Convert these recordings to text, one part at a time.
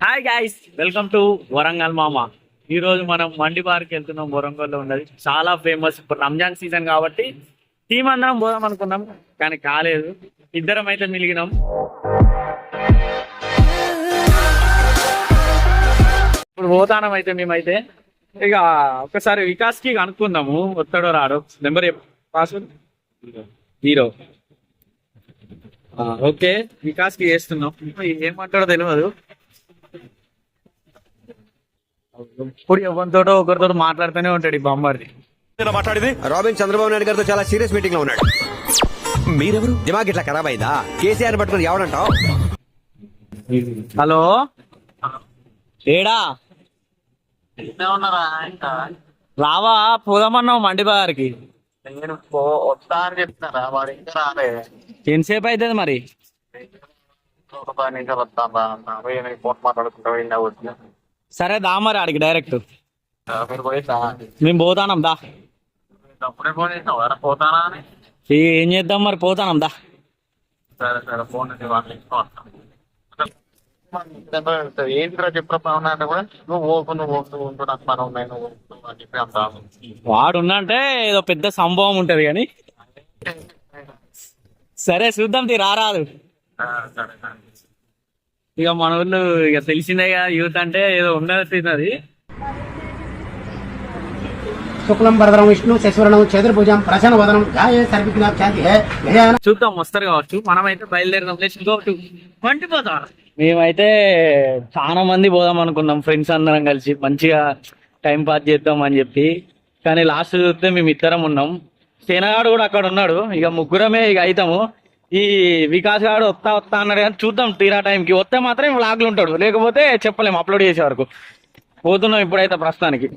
Hi guys, welcome to Warangal మామ. ఈ రోజు మనం మండి బార్కి వెళ్తున్నాం. వరంగల్లో ఉన్నది చాలా ఫేమస్. ఇప్పుడు రంజాన్ సీజన్ కాబట్టి టీం అందరం పోదాం అనుకున్నాం, కానీ కాలేదు. ఇద్దరం అయితే మిలిగినాం. ఇప్పుడు పోతానం అయితే మేమైతే ఇక ఒకసారి వికాస్ కి అనుకుందాము, వస్తాడో రాడో. Number password 0. ఓకే, వికాస్ కి చేస్తున్నాం. ఏమంటాడో తెలియదు. ఇప్పుడు ఎవరితోటో ఒకరితో మాట్లాడుతూనే ఉంటాడు ఈ బొమ్మది. మాట్లాడింది రాబిన్ చంద్రబాబు నాయుడు గారితో చాలా సీరియస్ మీటింగ్ లో ఉన్నాడు. మీరెవరు? దిమాగ్ ఇట్లా ఖరాబ్ అయిందా? కేసీఆర్ పట్టుకుని ఎవడంటావు? హలో, ఏడా రావా? పోదామన్నావు మండి బారికి. నేను వస్తా అని చెప్తారా? వాడు ఇంకా రాలే. ఎంతసేపు అవుతుంది మరి? ఒక 10 నిమిషాలు వస్తాను. ఫోన్ మాట్లాడుకుంటా పోయిందా వచ్చిన. సరే దా మరి ఆడికి డైరెక్ట్. మీరు పోయిస్తా. మేము పోతానం దా. అప్పుడే ఫోన్ చేసినావు కదా పోతానా అని. ఏం చేద్దాం మరి, పోతానం దా. సరే సరే, ఫోన్ ఏంటిరా చెప్పరా అంటే కూడా నువ్వు నాకు పని ఉన్నాయి నువ్వు అని చెప్పి అంత. వాడు ఉన్నంటే ఏదో పెద్ద సంభవం ఉంటది కానీ సరే చూద్దాం తీ, రారాదు. సరే సరే. ఇక మన ఊళ్ళు ఇక తెలిసిందే కదా, యూత్ అంటే ఏదో ఉన్నది. శుక్లం వరదరం విష్ణు శశివరణం చతుర్భుజం ప్రసన్న వదనం గాయే సర్వికినా శాంతి హే గయాన. చూద్దాం వస్తారు కావచ్చు. మనమైతే బయలుదేరదాం. మంటిపోతాం. మేమైతే చాలా మంది పోదాం అనుకున్నాం, ఫ్రెండ్స్ అందరం కలిసి మంచిగా టైం పాస్ చేద్దాం అని చెప్పి. కానీ లాస్ట్ చూస్తే మేము ఇద్దరం ఉన్నాం. సేనగాడు కూడా అక్కడ ఉన్నాడు. ఇక ముగ్గురమే ఇక అవుతాము. ఈ వికాస్ గాడు వస్తా అన్నాడు కానీ చూద్దాం, తీరా టైంకి వస్తే మాత్రం వ్లాగ్లు ఉంటాడు, లేకపోతే చెప్పలేము అప్లోడ్ చేసే వరకు. పోతున్నాం ఇప్పుడైతే ప్రస్తుతానికి.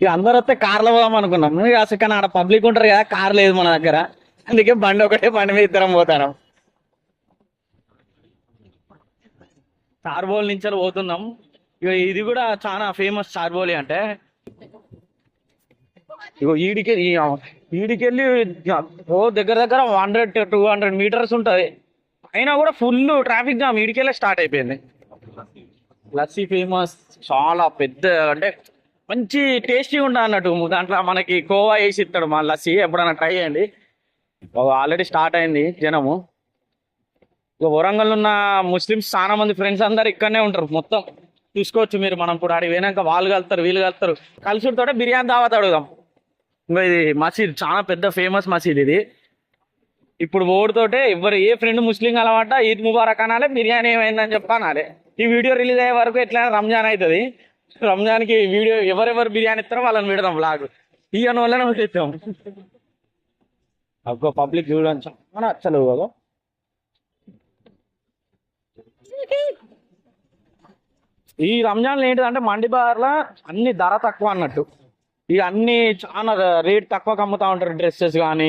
ఇక అందరు వస్తే కార్లో పోదాం అనుకున్నాం. ఇక అసలు కానీ ఆడ పబ్లిక్ ఉంటారు కదా, కార్ లేదు మన దగ్గర. అందుకే బండి మీద ఇద్దరం పోతాను. చార్బోల్ నుంచి పోతున్నాం. ఇక ఇది కూడా చాలా ఫేమస్ చార్బోలి అంటే. ఇగో ఈడికెళ్ళి ఓ దగ్గర 100-200 మీటర్స్ ఉంటది. అయినా కూడా ఫుల్ ట్రాఫిక్ జామ్ ఈడికెళ్ళే స్టార్ట్ అయిపోయింది. లస్సీ ఫేమస్, చాలా పెద్ద, అంటే మంచి టేస్టీ ఉంటుంది అన్నట్టు. దాంట్లో మనకి కోవా వేసి ఇస్తాడు మా లస్సీ. ఎప్పుడైనా ట్రై చేయండి. ఆల్రెడీ స్టార్ట్ అయింది జనము. ఇక వరంగల్ ఉన్న ముస్లిమ్స్ చాలా మంది ఫ్రెండ్స్ అందరు ఇక్కడనే ఉంటారు. మొత్తం చూసుకోవచ్చు మీరు. మనం ఇప్పుడు ఆడికి పోయినాక వాళ్ళు కలుస్తారు, వీళ్ళు కలుస్తారు. కలిసితోటే బిర్యానీ దావత్ అడుగుదాం. ఇంకా ఇది మసీద్, చాలా పెద్ద ఫేమస్ మసీద్ ఇది. ఇప్పుడు ఓడితోటే ఎవరు ఏ ఫ్రెండ్ ముస్లిం అలవాట ఈద్ ముబారక్ అనాలి, బిర్యానీ ఏమైందని చెప్పాలి. ఈ వీడియో రిలీజ్ అయ్యే వరకు ఎట్లా రంజాన్ అవుతుంది. రంజాన్కి వీడియో ఎవరెవరు బిర్యానీ ఇస్తారో వాళ్ళని పెడదాం వ్లాగ్. ఈయన వల్లనే తెచ్చాం. అగ్గో పబ్లిక్ చూడడం చాలా అచ్చలు. ఈ రంజాన్లో ఏంటిదంటే మండి బార్లో అన్ని ధర తక్కువ అన్నట్టు. ఇక అన్ని చాలా రేట్ తక్కువకి అమ్ముతా ఉంటారు. డ్రెస్సెస్ కానీ,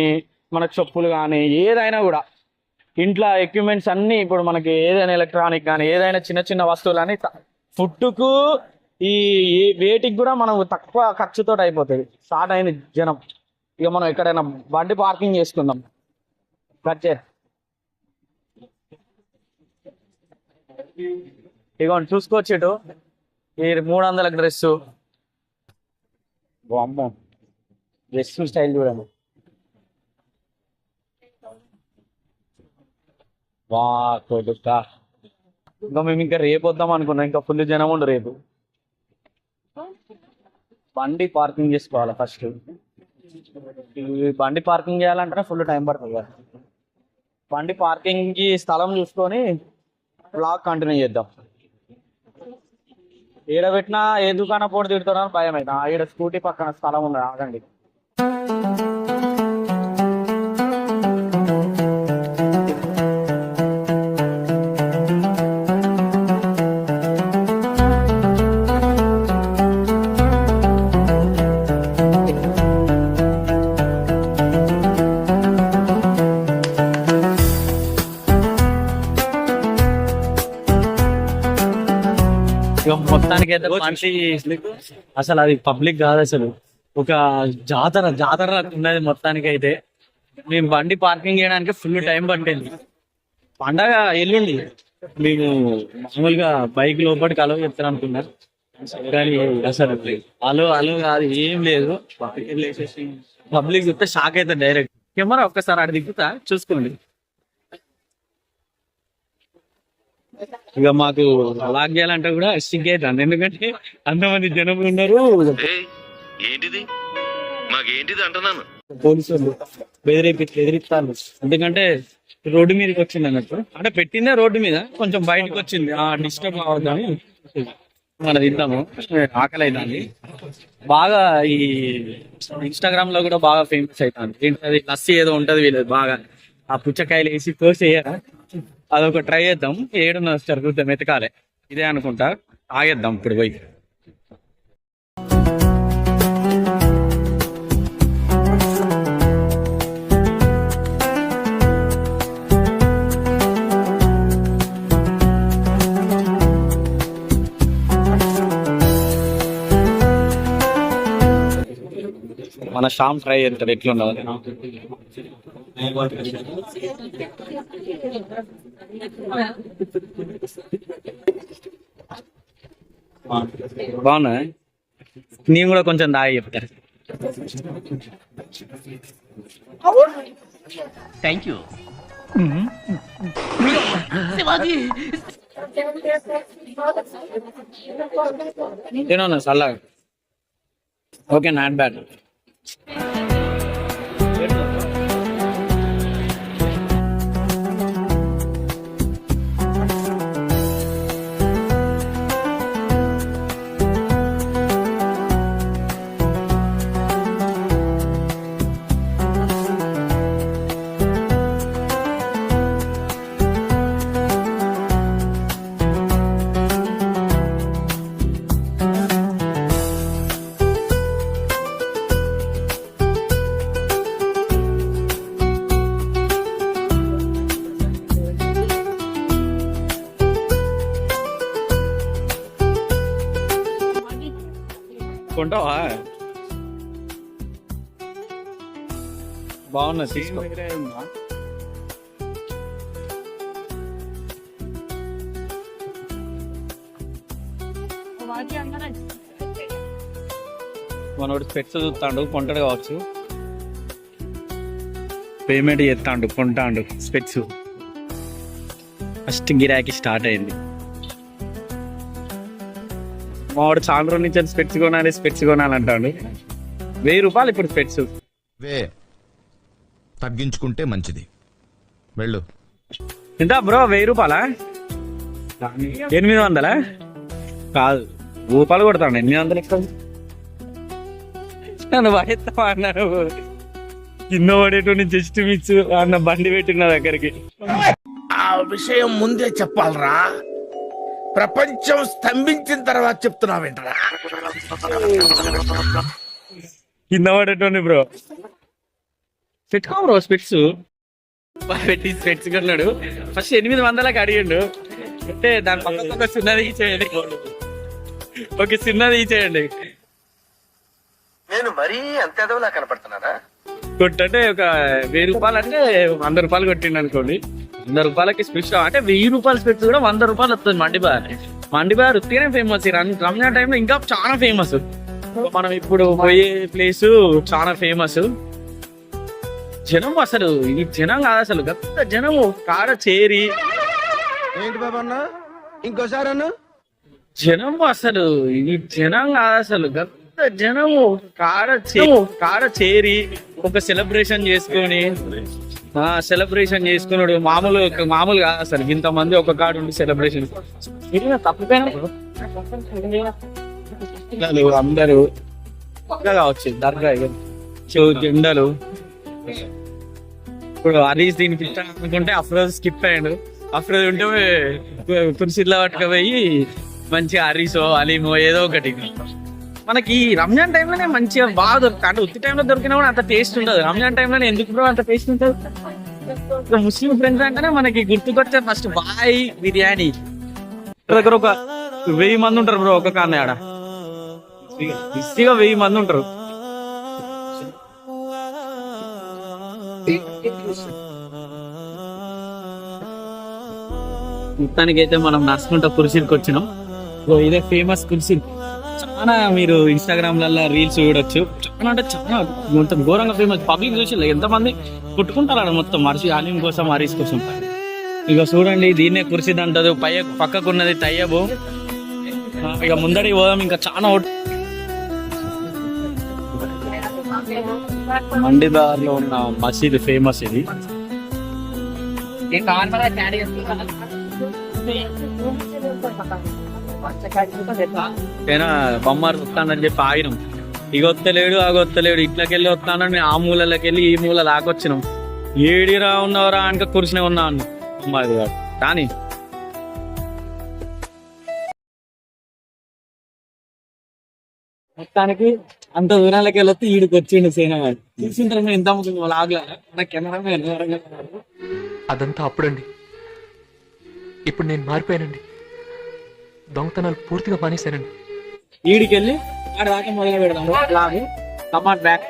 మనకు చెప్పులు కానీ, ఏదైనా కూడా ఇంట్లో ఎక్విప్మెంట్స్ అన్నీ. ఇప్పుడు మనకి ఏదైనా ఎలక్ట్రానిక్ కానీ ఏదైనా చిన్న చిన్న వస్తువులు అని ఫుడ్కు ఈ వేటికి కూడా మనం తక్కువ ఖర్చుతో అయిపోతుంది. స్టార్ట్ అయింది జనం. ఇక మనం ఎక్కడైనా బండి పార్కింగ్ చేసుకుందాం. ఖర్చే ఇగోండి చూసుకోవచ్చు. ఈ 300 డ్రెస్సు. అమ్మో, డ్రెస్ స్టైల్ చూడండి. వా కొడుకా. ఇంకా మేము ఇంకా రేపు వద్దాం అనుకున్నాం. ఇంకా ఫుల్ జనం ఉండు రేపు. బండి పార్కింగ్ చేసుకోవాలి ఫస్ట్. బండి పార్కింగ్ చేయాలంటే ఫుల్ టైం పడుతుంది కదా. బండి పార్కింగ్కి స్థలం చూసుకొని బ్లాగ్ కంటిన్యూ చేద్దాం. ఈడ పెట్టినా ఏ దుకాణం పోటీ తిడుతున్నా భయం అయితే. ఈడ స్కూటీ పక్కన స్థలం ఉంది, ఆగండి. మొత్తానికి అయితే మనిషి అసలు అది పబ్లిక్ కాదు, అసలు ఒక జాతర ఉన్నది మొత్తానికి అయితే. మేము బండి పార్కింగ్ చేయడానికి ఫుల్ టైం పట్టింది. పండగ ఎల్లుండి మేము మామూలుగా బైక్ లోపలికి అలవ చెప్తాను అనుకున్నా, కానీ అసలు అలో కాదు, ఏం లేదు. పబ్లిక్ చూస్తే షాక్ అవుతుంది డైరెక్ట్. కెమెరా ఒక్కసారి అటు దిగుతా చూసుకోండి. ఇక మాకు లాక్ చేయాలంటే కూడా సిగ్ అవుతుంది, ఎందుకంటే అంతమంది జనం ఉన్నారు. ఏంటిది మాకేంటిది అంటున్నాను. పోలీసులు బెదిరిస్తాను, ఎందుకంటే రోడ్డు మీదకి వచ్చింది అన్నట్టు. అంటే పెట్టిందే రోడ్డు మీద, కొంచెం బయటకు వచ్చింది, డిస్టర్బ్ అవ్వద్దని మనం తింటాము. ఆకలి అవుతుంది బాగా. ఈ ఇన్స్టాగ్రామ్ లో కూడా బాగా ఫేమస్ అవుతుంది. ఏంటది లస్సీ ఏదో ఉంటది వీళ్ళది బాగా, ఆ పుచ్చకాయలు వేసి పోస్ట్ చేయరా, అదొక ట్రై చేద్దాం. ఏడున్న జరుగుతాం ఎతకాలి, ఇదే అనుకుంటా. ఆగేద్దాం ఇప్పుడు పోయి. మన షామ్ ట్రై చేస్తాడు ఎట్లున్నది. బాగున్నా, నేను కూడా కొంచెం దాగి చెప్తాను. Thank you. ఏమన్నా చల్లగా ఓకే, నాట్ బ్యాడ్. కొంటావా? బాగున్నా, తీసుకో. మనోడు స్పెట్స్ చూస్తాడు, కొంటాడు కావచ్చు. పేమెంట్ చేస్తాడు, కొంటాడు స్పెట్స్. ఫస్ట్ గిరాకీ స్టార్ట్ అయింది. మావాడు చాలా రోజుల నుంచి స్పెట్స్ కొనాలంటాడు. 1000 రూపాయలు ఇప్పుడు స్పెట్స్. తగ్గించుకుంటే మంచిది, వెళ్ళు. ఎంత బ్రో, 1000 రూపాయలా? 800 కాదు, రూపాయలు కొడతాను. 800 ఎక్కడ నన్ను పడేస్తావా అన్నారు. కింద పడేటోని జస్ట్ మిస్ అన్న బండి పెట్టిన దగ్గరికి. ఆ విషయం ముందే చెప్పాలరా, ప్రపంచం స్తంభించిన తర్వాత చెప్తున్నావేంటరా? కింద పడేటోని బ్రో. పెట్టుకో బ్రో స్పెట్స్. పెట్టి స్పెట్స్ కొన్నాడు. ఫస్ట్ 800కి అడిగిండు, అంటే దాని పక్కన ఒక చిన్నది ఇచ్చేయండి, ఒక చిన్నది ఇచ్చేయండి. నేను మరీ అంత ఎదవలా కనపడుతున్నారా? కొట్టంటే ఒక 1000 రూపాయలు అంటే 100 రూపాయలు కొట్టిండు అనుకోండి. 100 రూపాయలకి స్పెట్స్, అంటే 1000 రూపాయల స్పెట్స్ కూడా 100 రూపాయలు వస్తుంది. మండి బార్ ఉత్తిగానే ఫేమస్. రంజాన్ టైంలో ఇంకా చాలా ఫేమస్. మనం ఇప్పుడు పోయే ప్లేస్ చాలా ఫేమస్. జనం అసలు ఈ జనం కాదు, అసలు గత జనం కాడ చేరి. ఏంటి బాబా అన్న, ఇంకోసారి అన్న? జనం అసలు ఈ జనం కాదు, అసలు గత జనం కాడ చేరి ఒక సెలబ్రేషన్ చేసుకున్నాడు. మామూలు కాదు అసలు. ఇంతమంది ఒక కాడ ఉండి సెలబ్రేషన్ తప్పిపోయినా అందరూ కావచ్చు. దర్గా జెండలు. ఇప్పుడు హరీష్ దీనికి ఇష్టం అనుకుంటే అఫ్రోజ్ స్కిప్ అయ్యాడు. అఫ్రోజ్ ఉంటే తులసిలో పట్టుకుపోయి మంచిగా హరీసో అలీమో ఏదో ఒకటి. మనకి రంజాన్ టైంలోనే మంచిగా బాగా దొరుకుతుంది. అంటే ఉత్తి టైంలో దొరికినా కూడా అంత టేస్ట్ ఉండదు. రంజాన్ టైంలోనే ఎందుకు బ్రో అంత టేస్ట్ ఉంటుంది? ముస్లిం ఫ్రెండ్స్ అంటేనే మనకి గుర్తుకొచ్చే ఫస్ట్ బాయ్ బిర్యానీ. దగ్గర ఒక 1000 మంది ఉంటారు బ్రో ఒక కాన్న. ఆడ ఈజీగా 1000 మంది ఉంటారు. మొత్తానికి అయితే మనం నడుచుకుంటా కుర్చీకి వచ్చినాం. సో ఇదే ఫేమస్ కుర్చీ. చాలా మీరు ఇన్స్టాగ్రామ్ లలో రీల్స్ చూడొచ్చు. చాలా అంటే చాలా మొత్తం ఘోరంగా ఫేమస్. పబ్లిక్ చూసి ఎంతమంది పుట్టుకుంటారు మొత్తం హలీం కోసం, హరీస్ కోసం. ఇక చూడండి, దీన్నే కుర్చీ అంటారు. పక్కకున్నది తయ్యబు. ఇక ముందడికి పోదాం. ఇంకా చాలా మండిదార్ లో ఉన్న మసీద్ ఫేమస్ ఇది. బొమ్మారు వస్తానని చెప్పి ఆగినాం. ఇక వస్తలేడు, ఆగొత్తలేడు. ఇట్లకెళ్ళి వస్తానని ఆ మూలలోకి వెళ్ళి ఈ మూల దాకొచ్చినాం. ఏడిరా ఉన్నవరా అనక కూర్చునే ఉన్నా అన్న బొమ్మారి గారు. కానీ మొత్తానికి అంత దూరాలకి వెళ్ళొస్తే ఈడికి వచ్చిండు సేనగాడు. చూసింటారు మీరు ఎంత ముఖ్యం లాగ్లా. నా కెమెరామెన్ అదంతా అప్పుడండి. ఇప్పుడు నేను మారిపోయానండి. దొంగతనాలు పూర్తిగా మానేశానండి. ఈడికి వెళ్ళి ఆడ దాకా మొదలు పెడదాం. లాగు టమాట్ బ్యాక్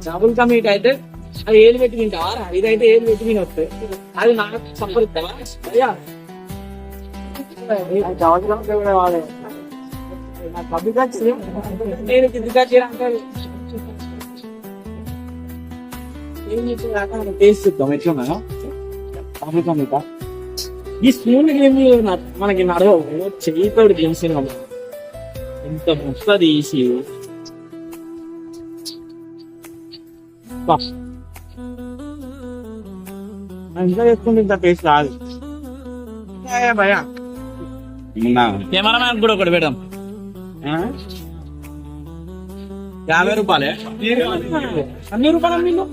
డబుల్ కమీట్ అయితే అది ఏలు పెట్టి తింటావా? ఇదైతే ఏలు పెట్టి తిని వస్తాయి. అది నాకు సంపరిస్తావా? నేను టేస్ట్ చూద్దాం ఎట్లా. ఈ స్పూన్ ఏమి మనకి నడవవు. చేయితోడు గెలిచిన ఎంత ముక్క తీసి ఇంట్లో చేసుకుంటే ఇంత టేస్ట్ రాదు. భయ కెమెరామ్యాన్ కూడా ఒకటి పెడదాం. 50 రూపాయలే అన్ని రూపాయలు మీరు.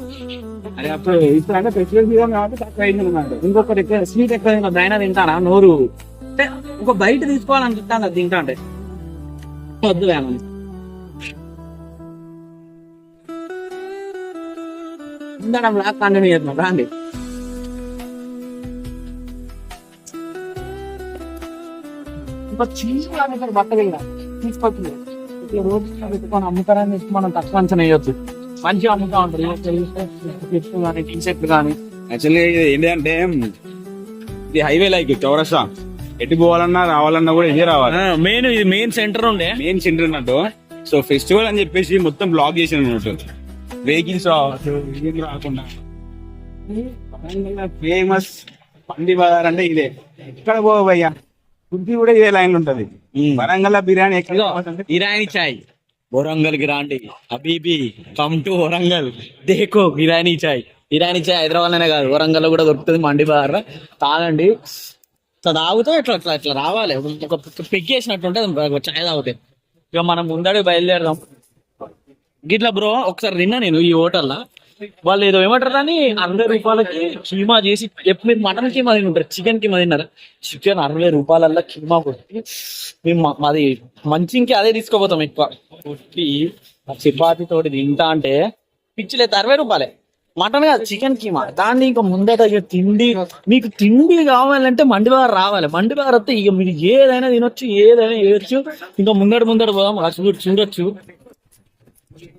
అరే అప్పుడు ఇప్పుడు అంటే ఫెస్టివల్ సీజన్ కాబట్టి తక్కువ అయింది అన్నమాట. ఇంకొకటి స్వీట్ ఎక్కువ దైనా తింటానా నోరు అంటే ఒక బయట తీసుకోవాలనిపిస్తాను. అది తింటా అంటే వద్దు వేమని తినడం లాగా కంటిన్యూ చేస్తున్నాం. రాండి ఇంకా చిన్న బట్టలు తీసుకొచ్చింది. ఇట్లా రోజు పెట్టుకొని అమ్ముతారని మనం తక్కువ అంచనా వేయొచ్చు. మంచిగా అమ్ముతా ఉంటారు చెట్లు కానీ టీ షర్ట్లు కానీ. యాక్చువల్లీ ఇది ఏంటంటే ఇది హైవే లైక్ చౌరస్తా. ఎటు పోవాలన్నా రావాలన్నా కూడా ఇదే రావాలి. మెయిన్ ఇది మెయిన్ సెంటర్ ఉండే మెయిన్ సెంటర్ అన్నట్టు. సో ఫెస్టివల్ అని చెప్పేసి మొత్తం బ్లాక్ చేసిన అన్నట్టు. వెహికల్స్ రాకుండా ఫేమస్ పంది బజార్ అంటే ఇదే. ఎక్కడ పోవయ్యా కుర్తి కూడా ఇదే లైన్ ఉంటది. వరంగల్ బిర్యానీ ఎక్కడ ఇరానీ చాయ్. వరంగల్ కి రాండి హబీబీ, కమ్ టు వరంగల్, దేకో ఇరానీ చాయ్. ఇరానీ చాయ్ హైదరాబాద్ లోనే కాదు వరంగల్ లో కూడా దొరుకుతుంది. మండి బార్ తాగండి. ఇట్లా తాగుతా ఇట్లా ఇట్లా ఇట్లా రావాలి. ఒక పెగ్గేసినట్టు ఉంటుంది చాయ్ తాగుతాయి. ఇక మనం ముందడి బయలుదేరదాం. గిట్లా బ్రో ఒకసారి తిన్నా నేను ఈ హోటల్లో. వాళ్ళు ఏదో ఏమంటారు అని 60 రూపాయలకి కీమా చేసి. ఎప్పుడు మీరు మటన్ కీమా తింటారు, చికెన్ కీమా తిన్నారా? చికెన్ 60 రూపాయలల్లో కీమా కొట్టి మేము అది మంచికి అదే తీసుకోపోతాం ఎక్కువ. కొట్టి చపాతీ తోటి తింటా అంటే పిచ్చిలేదు. 60 రూపాయలే మటన్ కాదు, చికెన్ కీమా. దాన్ని ఇంకా ముందట తిండి, మీకు తిండి కావాలంటే మండి బాగా రావాలి. మండి బాగా వస్తే ఇక మీరు ఏదైనా తినొచ్చు, ఏదైనా వేయచ్చు. ఇంకా ముందట పోదాం. చూడొచ్చు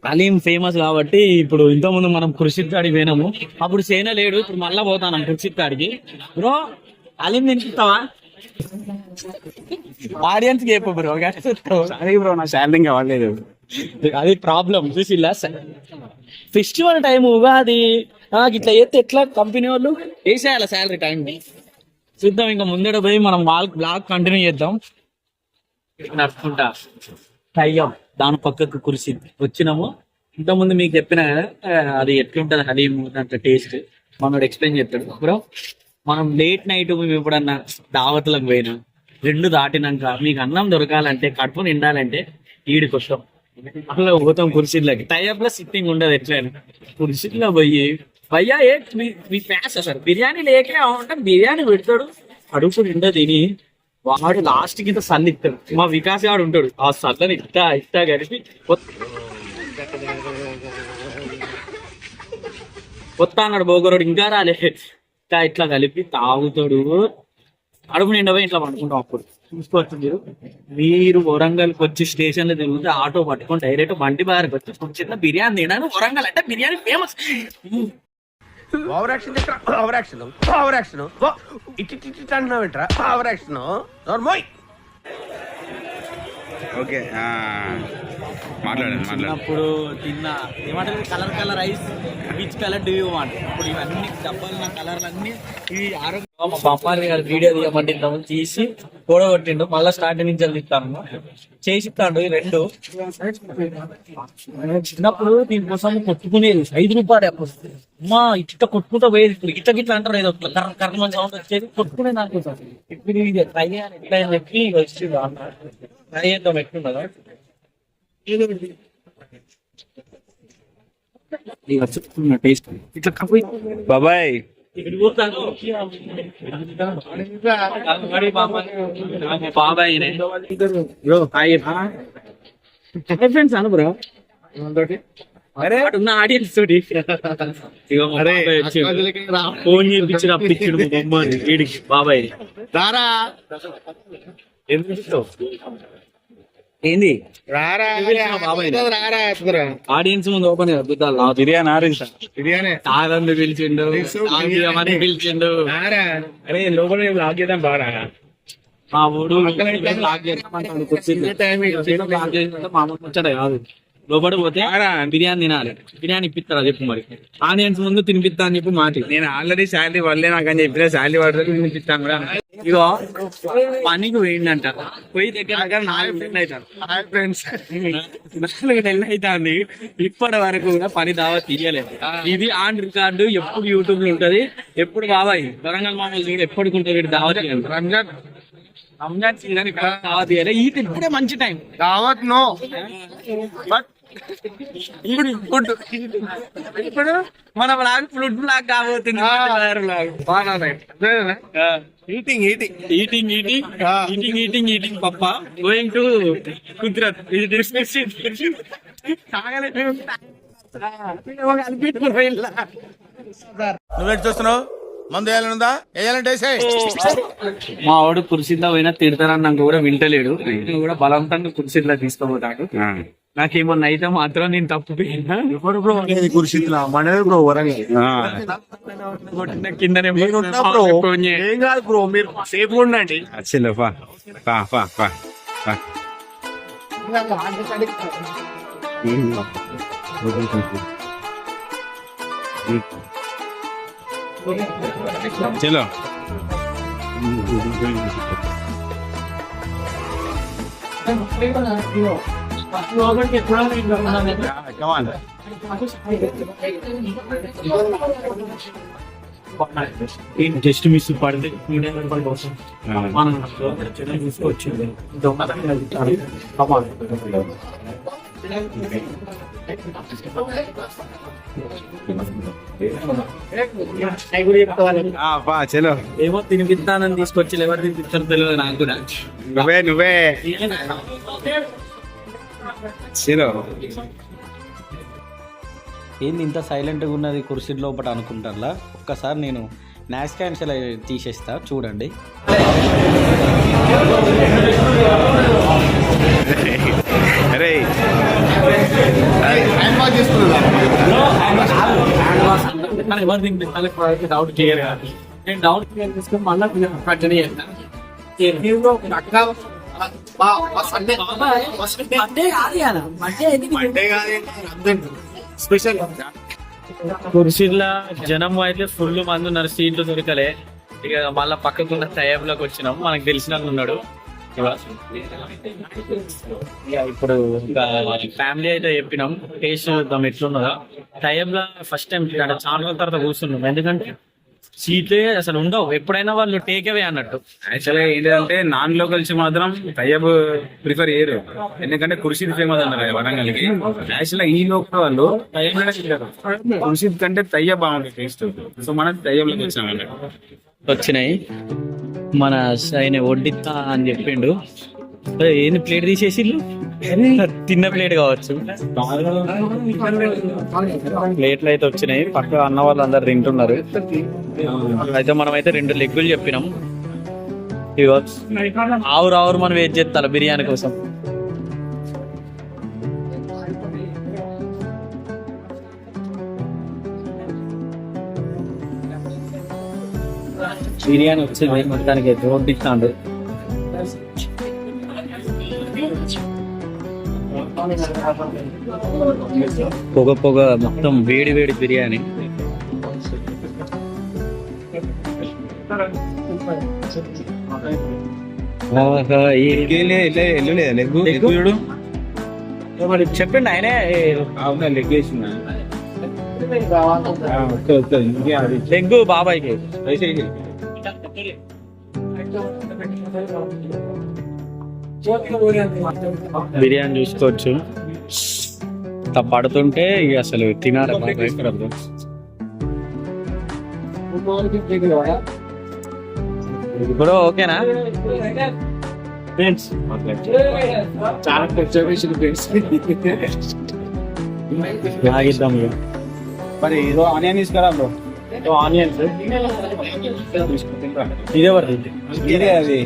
హలీం ఫేమస్ కాబట్టి. ఇప్పుడు ఇంత ముందు మనం ఖుర్షిద్ కాడికి పోయినాము. అప్పుడు సేన లేడు, ఇప్పుడు మళ్ళా పోతాను ఖుర్షిద్ కాడికి. బ్రో హలీం తినిపిస్తావా? ఆడియన్స్ చెప్పు బ్రో. అదే బ్రో నా శాలరీ కావట్లేదు. అది ప్రాబ్లం. చూసిల్లా ఫెస్టివల్ టైం ఉగాది ఇట్లా చేస్తే ఎట్లా కంపెనీ వాళ్ళు వేసేయాలి శాలరీ టైంకి. చూద్దాం. ఇంకా ముందట పోయి మనం బ్లాగ్ కంటిన్యూ చేద్దాం. నడుచుకుంటా టైం దాని పక్కకు కురిసి వచ్చినాము. ఇంతకుముందు మీకు చెప్పినా కదా అది ఎట్లుంటది హలీం దాంట్లో టేస్ట్ మనోడు ఎక్స్ప్లెయిన్ చేస్తాడు. బ్రో మనం లేట్ నైట్ మేము ఎప్పుడన్నా దావతులకు పోయినా 2 దాటినాక మీకు అన్నం దొరకాలంటే కడుపు నిండాలంటే ఈడికి వస్తాం. అట్లా పోతాం కుర్చీలకి. టైప్ లో సిట్టింగ్ ఉండదు. ఎట్లయినా కుర్చీలో పోయి భయ్యా మీ ఫ్యాస్ అసలు బిర్యానీ లేకే ఉంటాం. బిర్యానీ పెడతాడు, అడుగు నిండా తిని వాడు లాస్ట్ కి ఇంత సల్లి ఇస్తాడు. మా వికాస్ గాడు ఉంటాడు, ఆ సల్లని ఇట్టా కలిపి కొత్త అన్నాడు బోగరోడు, ఇంకా రాలే, ఇట్లా కలిపి తాగుతాడు. అడుగు నిండా పోయి ఇట్లా పడుకుంటాం. అప్పుడు చూసుకోవచ్చు మీరు వరంగల్కి వచ్చి స్టేషన్ లో తిరిగితే ఆటో పట్టుకొని డైరెక్ట్ బండి బారికి వచ్చి చిన్న బిర్యానీ తినడానికి. వరంగల్ అంటే biryani famous. Over action over action over action ఇట్టి అంటున్నావు ఏంట్రా ఓవర్ యాక్షన్ నోర్మోయ్. ఓకే మాట్లాడండి. చిన్నప్పుడు తిన్న ఏమంటారు colour rice, which colour do you want. ఇప్పుడు ఇవన్నీ డబ్బాలు నా కలర్లు అన్ని ఇవి ఆరోగ్యం. మా బొమ్మారి గారు వీడియో తీయమంటే ఇంతకుముందు తీసి కూడగొట్టిండు, మళ్ళీ స్టార్టింగ్ నుంచి తీస్తాను చేసిస్తాడు. ఈ రెండు చిన్నప్పుడు దీనికోసం కొట్టుకునేది 5 రూపాయలు. అప్పుడు అమ్మా ఇట్లా కొట్టుకుంటా పోయేది. ఇప్పుడు గిట్ల అంటారు, ఏదో కరెక్ట్ మంచి సౌండ్ వచ్చేది, కొట్టుకునేది దానికోసం. ఇప్పుడు ఇది ట్రై చేయాలి ఎట్లా అని చెప్పి వచ్చింది అన్న. ట్రై చేద్దాం ఎట్లున్నదా టేస్ట్ ఇట్లా కప్పు బాబాయ్. బాబాయ్ ఫ్రెండ్స్ అను బ్రో, ఉన్న ఆడియన్స్ తోటి ఫోన్ చేయించి రప్పించాడు వీడికి బాబాయ్. ఏంది ఆడియన్స్ ముందు ఓపెన్ బిర్యానీ ఆరించా తాగందు పిలిచిండు, తాగియమని పిలిచిండు. అరే లోపల లాగ్ చేద్దాం బాగా. మా ఊడు లాగ్ చేసినట్టు మామూలు ముచ్చట కాదు. లోపల పోతే బిర్యానీ తినాలి, బిర్యానీ ఇప్పిస్తారా చెప్పు. మరి ఆడియన్స్ ముందు తినిపిస్తా అని చెప్పి మాట. నేను ఆల్రెడీ శాలరీ పడలే నాకు అని చెప్పిన, శాలరీ పడలేదు తినిపిస్తాను కూడా. ఇగో పనికి పోయిందంట, పోయి దగ్గర 4 నెలలు అవుతాను. 4 నెలలు అవుతుంది, ఇప్పటి వరకు కూడా పని దావా తీయలేదు. ఇది ఆన్ రికార్డు, ఎప్పుడు యూట్యూబ్ లో ఉంటది. ఎప్పుడు బాబాయ్ వరంగల్ మామూలు చూడు ఎప్పటికి ఉంటుంది దావా తీయాలి. రంజాన్ సీజన్ ఇక్కడ దావా తీయాలి. ఇది ఇప్పుడే మంచి టైం దావత్ నో బట్ ఇప్పుడు మన బ్లాగ్ ఫుడ్ బ్లాగ్ కాబోతుంది. ఈటింగ్ పప్ప గోయింగ్ టు గుజరాత్. నువ్వేంటి చూస్తున్నావు? మందు వేయాలనుందా? వేయాలంటే మా వాడు కుర్చీలో పోయినా తిడతారన్నాక కూడా వింటలేడు, కూడా బలవంతంగా కుర్చీలో తీసుకోబోతాడు. నాకేమన్నా అయితే మాత్రం నేను తప్పిపోయినా కిందనే ఏం కాదు బ్రో, మీరు సేఫ్ ఉండండి. చలో జస్ట్ మిస్ పడితే మనం చూసుకోవచ్చు. చలో ఏమో తినిపిస్తానని తీసుకొచ్చి ఎవరు తినిపిస్తారో తెలియదు నాకు కూడా. నువ్వే చలో. ఏంది ఇంత సైలెంట్గా ఉన్నది కుర్చీ లోపల అనుకుంటారా? ఒక్కసారి నేను నాస్ క్యాన్సల్ తీసేస్తా చూడండి. అరే ఎవరు తినిపిస్తాను డౌట్ క్లియర్ కాదు. నేను డౌట్ క్లియర్ చేసుకుని మళ్ళీ కంటిన్యూ చేస్తాను. స్పెషల్ కుర్చీల జనం అయితే ఫుల్ మంది ఉన్నారు, సీట్లు దొరకలే. ఇక మళ్ళా పక్కకున్న టైంలోకి వచ్చినాం, మనకు తెలిసిన ఉన్నాడు. ఇప్పుడు ఫ్యామిలీ అయితే చెప్పినాం టేస్ట్ చూద్దాం ఎట్లున్నదో. టైంలో ఫస్ట్ టైం చాలా రోజుల తర్వాత కూర్చున్నాం, ఎందుకంటే సీట్లే అసలు ఉండవు. ఎప్పుడైనా వాళ్ళు టేక్ అవే అన్నట్టు. యాక్చువల్గా ఏంటంటే నాన్ లోకల్స్ మాత్రం తయ్యబ్ ప్రిఫర్ చేయరు, ఎందుకంటే కుర్షీద్ ఫేమస్ అన్నారు వరంగల్కి. యాక్చువల్గా ఈ లోకల్ వాళ్ళు కుర్షీద్ కంటే తయ్యబ్ బాగుంది టేస్ట్. సో మనం తయ్యబ్లోకి వచ్చినాం అన్నట్టు. వచ్చినాయి మన ఆయన వడ్డిస్తా అని చెప్పిండు. ఏంది ప్లేట్ తీసేసిళ్ళు? తిన్న ప్లేట్ కావచ్చు. ప్లేట్లు అయితే వచ్చినాయి, పక్క అన్న వాళ్ళు అందరు తింటున్నారు. అయితే మనం అయితే 2 లెగ్గులు చెప్పినాం. ఇగో ఆవురు మనం వెయిట్ చేస్తాం బిర్యానీ కోసం. బిర్యానీ వచ్చింది మొత్తానికి అయితే వడ్డిస్తాడు. పొగ మొత్తం వేడి బిర్యానీ. చెప్పండి ఆయనే లెగ్గు బాబాయ్కి. బిర్యానీ చూసుకోవచ్చు. పడుతుంటే ఇక అసలు తినాలి. ఇప్పుడు ఓకేనా ఫ్రెండ్స్? చాలా ఆగిద్దాం. మరి ఏదో ఆనియన్ తీసుకురా బ్రో. ఆనియన్స్ ఇదే పడుతుంది. ఇదే అది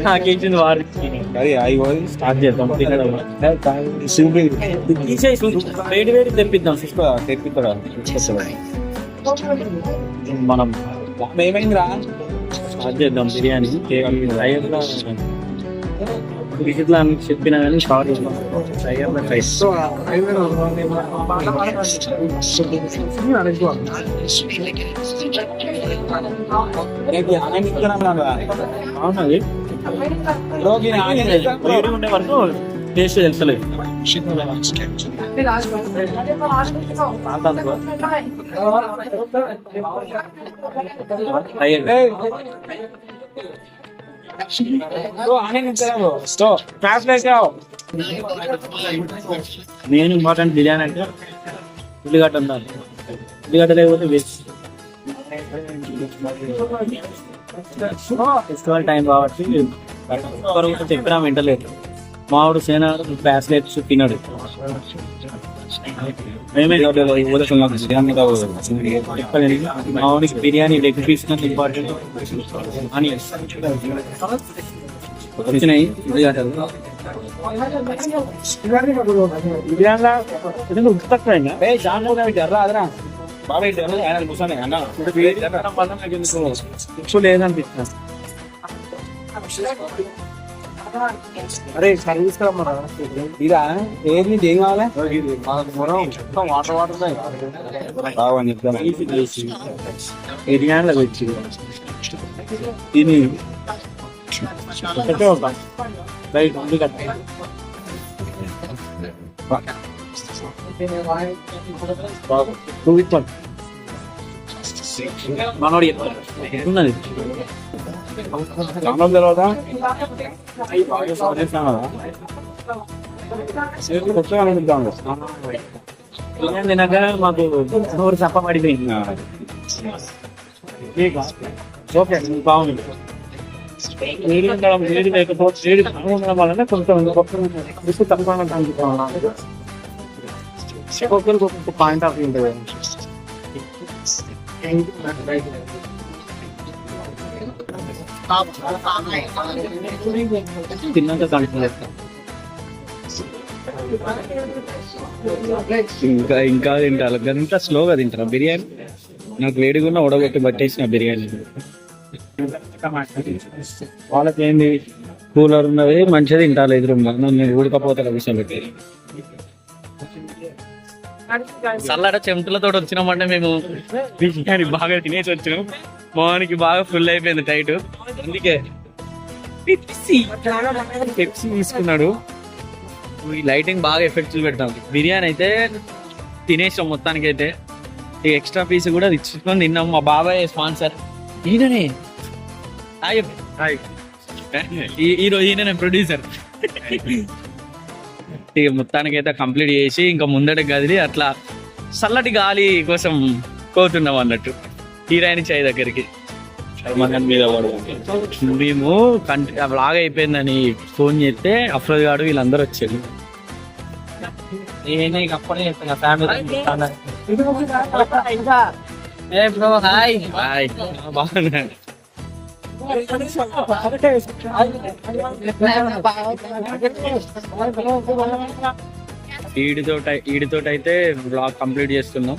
నాకేసింది వారు. స్టార్ట్ చేద్దాం తినడం. తీసేసి వేడి తెప్పిద్దాం. తెప్పిస్తాడా మనం ఏమైందిరా? స్టార్ట్ చేద్దాం బిర్యానీ. విజిట్లో అని చెప్పినా కానీ స్టార్ట్ చేద్దాం. అవునది వేడి ఉండే వరకు టేస్ట్ తెలుస్తలేదు. మెయిన్ ఇంపార్టెంట్ బిర్యానీ అంటే ఉల్లిగడ్డ ఉండాలి. ఉల్లిగడ్డ లేకపోతే వేస్ట్. ఫెస్టివల్ టైం కాబట్టి కూడా చెప్పినా వింటలేదు. మావాడు సేనాడు బ్యాస్లెట్ తిన్నాడు. మావాడికి బిర్యానీ లెగ్ పీస్ ఇంపార్టెంట్ అని వచ్చినాయి. లేదనిపిస్తుంది. అరే సర్వీస్ ఇదా ఏది ఏం కావాలి? వాటర్ బాగుంది. బిర్యానీలోకి వచ్చి తిని మనోడు చెప్తాడు తర్వాత బిర్యానీ తినాక మాకు నోరు చప్ప పడిపోయింది. ఓకే బాగుంది. వేడి ఉండడం వేడి లేకపోతే వేడి ఉండడం వలన కొంచెం రుచి తక్కువ ఒక్కొక్కరికి ఒక్కొక్క పాయింట్ ఆఫ్ వ్యూ ఉంటుంది. తిన్నాక కంటిన్యూ ఇంకా తింటారు. గంట స్లోగా తింటారు బిర్యానీ. నాకు వేడిగా ఉడగొట్టి పట్టేసిన బిర్యానీ. వాళ్ళకి ఏంది కూలర్ ఉన్నది మంచిగా తింటారు. ఎదురుగా నేను ఉడకపోతారు విషయం పెట్టి. చల్లడ చెమటలతో వచ్చినామంటే మేము బిర్యానీ బాగా తినేసి వచ్చినాం. మోహన్కి బాగా ఫుల్ అయిపోయింది టైట్. అందుకే పెప్సీ తీసుకున్నాడు. ఈ లైటింగ్ బాగా ఎఫెక్ట్స్ పెడతాం. బిర్యానీ అయితే తినేసాం మొత్తానికి. అయితే ఈ ఎక్స్ట్రా పీస్ కూడా తెచ్చుకొని తిన్నాం. మా బాబాయ్ స్పాన్సర్. ఈయననే ఈయననే ప్రొడ్యూసర్. ఇక మొత్తానికి అయితే కంప్లీట్ చేసి ఇంకా ముందట గదిలి అట్లా చల్లటి గాలి కోసం కోతున్నాం అన్నట్టు హీరాయిని చాయ్ దగ్గరికి. సల్మాన్ మీద పడు. మేము బ్లాగ్ అయిపోయిందని ఫోన్ చేస్తే అఫ్రోజ్ గాడు వీళ్ళందరూ వచ్చారు. నేను ఇక అప్పుడే చెప్తున్నా ఫ్యామిలీ హాయ్ హాయ్ బాగున్నా. ఈడితో అయితే బ్లాగ్ కంప్లీట్ చేస్తున్నాం.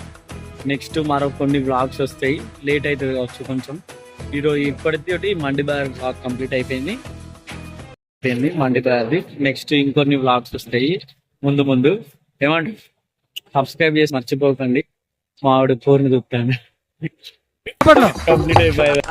నెక్స్ట్ మరో కొన్ని బ్లాగ్స్ వస్తాయి, లేట్ అవుతుంది కావచ్చు కొంచెం. ఈరోజు ఇప్పటితోటి మండి బజార్ బ్లాగ్ కంప్లీట్ అయిపోయింది మండి బజార్ది. నెక్స్ట్ ఇంకొన్ని బ్లాగ్స్ వస్తాయి ముందు ఏమంటే సబ్స్క్రైబ్ చేసి మర్చిపోకండి. మా ఆవిడ కోరిని చూపుతాను కంప్లీట్ అయిపోయాయి.